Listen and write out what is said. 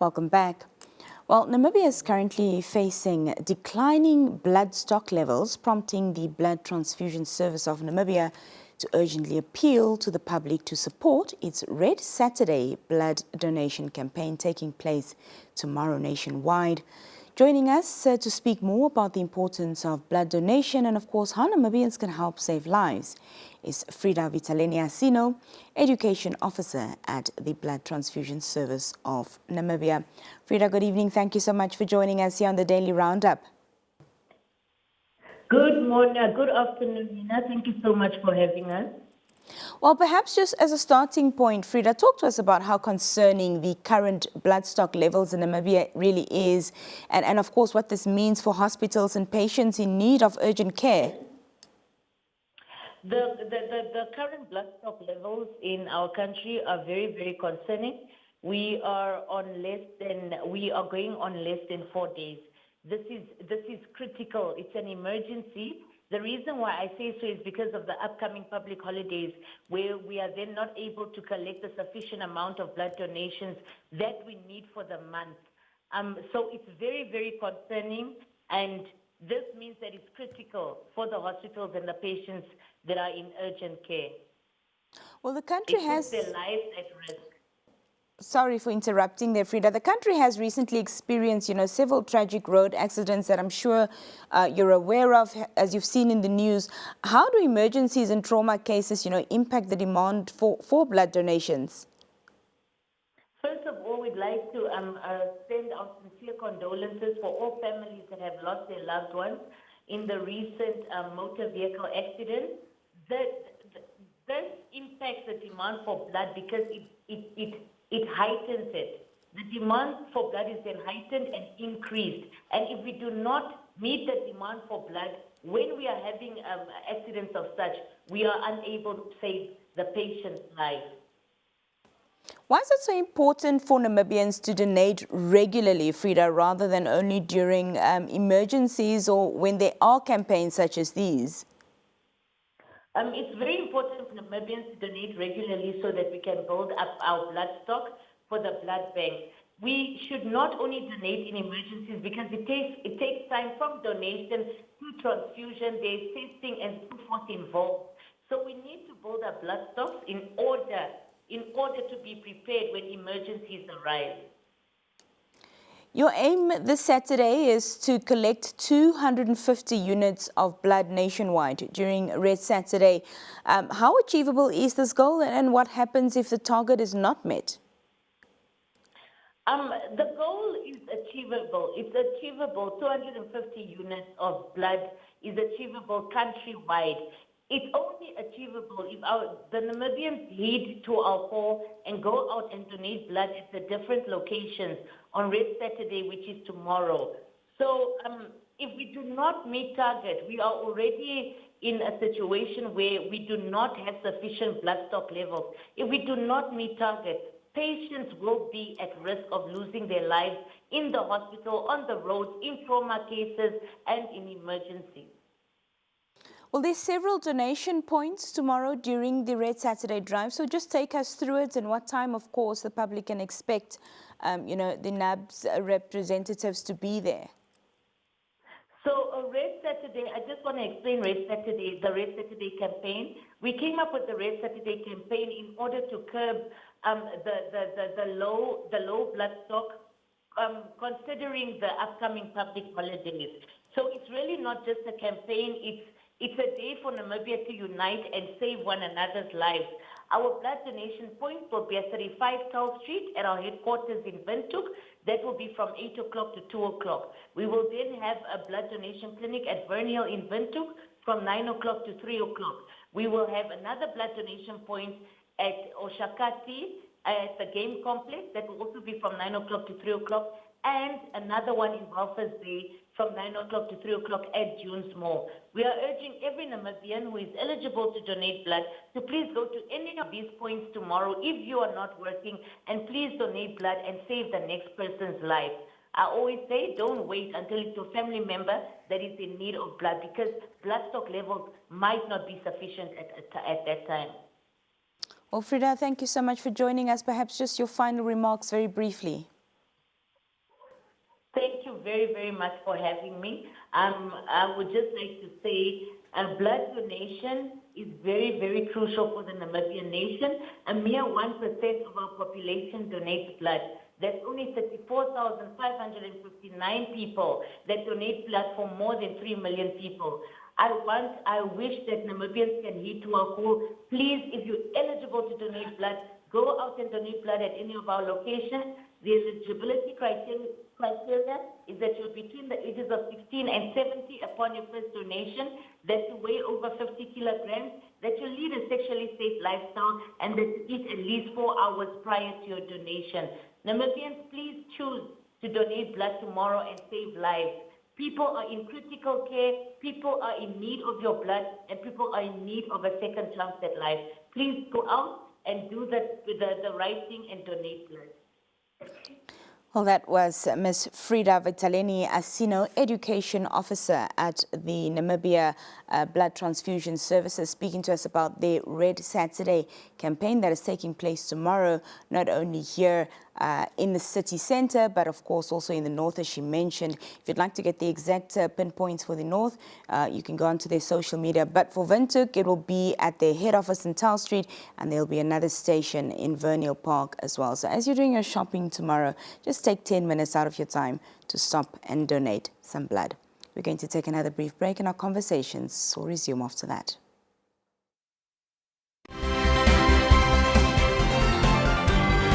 Welcome back. Well, Namibia is currently facing declining blood stock levels, prompting the Blood Transfusion Service of Namibia to urgently appeal to the public to support its Red Saturday blood donation campaign taking place tomorrow nationwide. Joining us to speak more about the importance of blood donation and, of course, how Namibians can help save lives is Frida Vitaleni-Asino, Education Officer at the Blood Transfusion Service of Namibia. Frida, good evening. Thank you so much for joining us here on the Daily Roundup. Good morning, good afternoon, Nina. Thank you so much for having us. Well, perhaps just as a starting point, Frida, talk to us about how concerning the current blood stock levels in Namibia really is, and of course what this means for hospitals and patients in need of urgent care. The current blood stock levels in our country are very, very concerning. We are going on less than 4 days. This is critical. It's an emergency. The reason why I say so is because of the upcoming public holidays, where we are then not able to collect the sufficient amount of blood donations that we need for the month. So it's very, very concerning, and this means that it's critical for the hospitals and the patients that are in urgent care. Well, the country has... It puts their lives at risk. Sorry for interrupting there, Frida. The country has recently experienced, several tragic road accidents that I'm sure you're aware of, as you've seen in the news. How do emergencies and trauma cases, impact the demand for blood donations? First of all, we'd like to send our sincere condolences for all families that have lost their loved ones in the recent motor vehicle accident. This impacts the demand for blood because it heightens it. The demand for blood is then heightened and increased. And if we do not meet the demand for blood, when we are having accidents of such, we are unable to save the patient's life. Why is it so important for Namibians to donate regularly, Frida, rather than only during emergencies or when there are campaigns such as these? It's very important for Namibians to donate regularly so that we can build up our blood stock for the blood bank. We should not only donate in emergencies because it takes time from donation to transfusion. There's testing and so forth involved. So we need to build our blood stocks in order to be prepared when emergencies arise. Your aim this Saturday is to collect 250 units of blood nationwide during Red Saturday. How achievable is this goal, and what happens if the target is not met? The goal is achievable. It's achievable. 250 units of blood is achievable countrywide. It's only achievable if the Namibians heed to our call and go out and donate blood at the different locations on Red Saturday, which is tomorrow. So if we do not meet target, we are already in a situation where we do not have sufficient blood stock levels. If we do not meet target, patients will be at risk of losing their lives in the hospital, on the roads, in trauma cases, and in emergencies. Well, there's several donation points tomorrow during the Red Saturday drive, so just take us through it and what time, of course, the public can expect, the NAB's representatives to be there. So Red Saturday, I just want to explain the Red Saturday campaign. We came up with the Red Saturday campaign in order to curb the low blood stock, considering the upcoming public holidays. So it's really not just a campaign, it's a day for Namibia to unite and save one another's lives. Our blood donation point will be at 35 Tall Street at our headquarters in Windhoek. That will be from 8 o'clock to 2 o'clock. We will then have a blood donation clinic at Vernhill in Windhoek from 9 o'clock to 3 o'clock. We will have another blood donation point at Oshakati at the game complex. That will also be from 9 o'clock to 3 o'clock. And another one in Walvis Bay from 9 o'clock to 3 o'clock at June's Mall. We are urging every Namibian who is eligible to donate blood to please go to any of these points tomorrow if you are not working, and please donate blood and save the next person's life. I always say don't wait until it's your family member that is in need of blood, because blood stock levels might not be sufficient at that time. Well, Frida, thank you so much for joining us. Perhaps just your final remarks very briefly. very, very much for having me. I would just like to say blood donation is very, very crucial for the Namibian nation. A mere 1% of our population donates blood. There's only 34,559 people that donate blood for more than 3 million people. I wish that Namibians can heed to our call. Please, if you're eligible to donate blood, go out and donate blood at any of our locations. The eligibility criteria is that you're between the ages of 16 and 70 upon your first donation, that you weigh over 50 kilograms, that you lead a sexually safe lifestyle, and that you eat at least 4 hours prior to your donation. Namibians, please choose to donate blood tomorrow and save lives. People are in critical care, people are in need of your blood, and people are in need of a second chance at life. Please go out and do the right thing and donate blood. Well, that was Ms. Frida Vitaleni Asino, Education Officer at the Namibia Blood Transfusion Services, speaking to us about the Red Saturday campaign that is taking place tomorrow, not only here in the city centre, but of course also in the north, as she mentioned. If you'd like to get the exact pinpoints for the north, you can go onto their social media. But for Windhoek, it will be at their head office in Tau Street, and there'll be another station in Vernhill Park as well. So as you're doing your shopping tomorrow, just take 10 minutes out of your time to stop and donate some blood. We're going to take another brief break, and our conversations will resume after that.